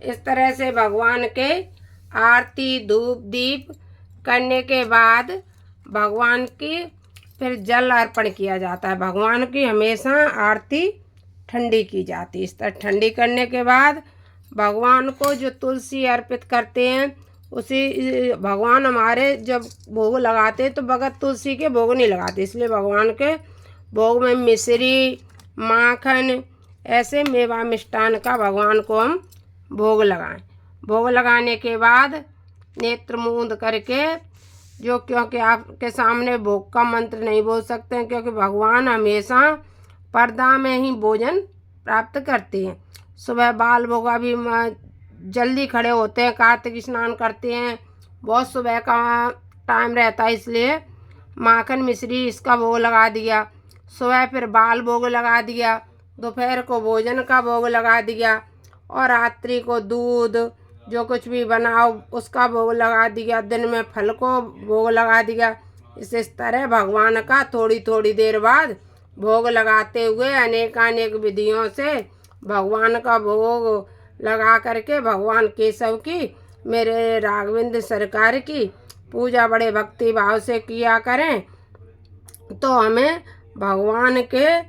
इस तरह से भगवान के आरती धूप दीप करने के बाद भगवान की फिर जल अर्पण किया जाता है। भगवान की हमेशा आरती ठंडी की जाती है। इस तरह ठंडी करने के बाद भगवान को जो तुलसी अर्पित करते हैं, उसी भगवान हमारे जब भोग लगाते हैं तो बगैर तुलसी के भोग नहीं लगाते, इसलिए भगवान के भोग में मिश्री माखन ऐसे मेवा मिष्ठान का भगवान को हम भोग लगाएं। भोग लगाने के बाद नेत्र मूंद करके जो, क्योंकि आपके सामने भोग का मंत्र नहीं बोल सकते हैं, क्योंकि भगवान हमेशा पर्दा में ही भोजन प्राप्त करते हैं। सुबह बाल भोगा भी जल्दी खड़े होते हैं, कार्तिक स्नान करते हैं, बहुत सुबह का टाइम रहता है, इसलिए माखन मिश्री इसका भोग लगा दिया। सुबह फिर बाल भोग लगा दिया, दोपहर को भोजन का भोग लगा दिया, और रात्रि को दूध जो कुछ भी बनाओ उसका भोग लगा दिया, दिन में फल को भोग लगा दिया। इस तरह भगवान का थोड़ी थोड़ी देर बाद भोग लगाते हुए अनेकानेक विधियों से भगवान का भोग लगा करके भगवान केशव की, मेरे राघवेंद्र सरकार की पूजा बड़े भक्ति भाव से किया करें, तो हमें भगवान के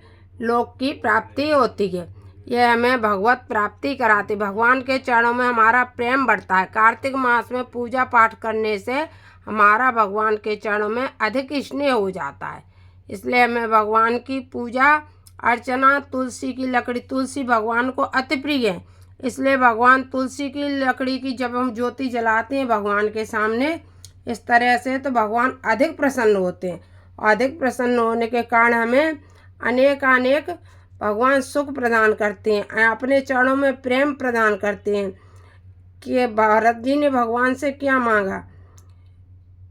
लोक की प्राप्ति होती है। यह हमें भगवत प्राप्ति कराती, भगवान के चरणों में हमारा प्रेम बढ़ता है। कार्तिक मास में पूजा पाठ करने से हमारा भगवान के चरणों में अधिक स्नेह हो जाता है, इसलिए हमें भगवान की पूजा अर्चना तुलसी की लकड़ी, तुलसी भगवान को अति प्रिय है, इसलिए भगवान तुलसी की लकड़ी की जब हम ज्योति जलाते हैं भगवान के सामने इस तरह से, तो भगवान अधिक प्रसन्न होते हैं। अधिक प्रसन्न होने के कारण हमें अनेक भगवान सुख प्रदान करते हैं, अपने चरणों में प्रेम प्रदान करते हैं। कि भरत जी ने भगवान से क्या मांगा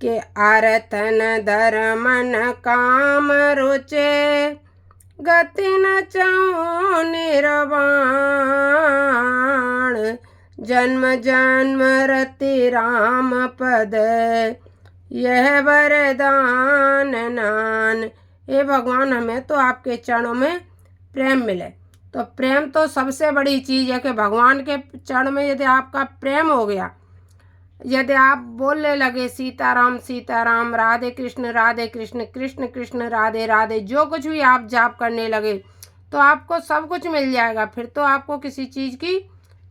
कि आरतन धर्मन काम रुचे, गति न चाहूं निर्वाण, जन्म जन्म रति राम पद, यह वरदान नान। हे भगवान, हमें तो आपके चरणों में प्रेम मिले। तो प्रेम तो सबसे बड़ी चीज़ है कि भगवान के चरण में यदि आपका प्रेम हो गया, यदि आप बोलने लगे सीताराम सीताराम राधे कृष्ण कृष्ण कृष्ण राधे राधे, जो कुछ भी आप जाप करने लगे तो आपको सब कुछ मिल जाएगा। फिर तो आपको किसी चीज़ की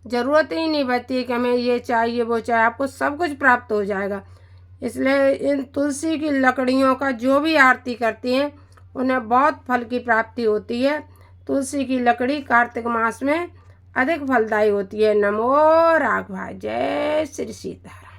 ज़रूरत ही नहीं बचती कि हमें ये चाहिए वो चाहिए, आपको सब कुछ प्राप्त हो जाएगा। इसलिए इन तुलसी की लकड़ियों का जो भी आरती करती हैं उन्हें बहुत फल की प्राप्ति होती है। तुलसी की लकड़ी कार्तिक मास में अधिक फलदायी होती है। नमो राघवाय, जय श्री सीताराम।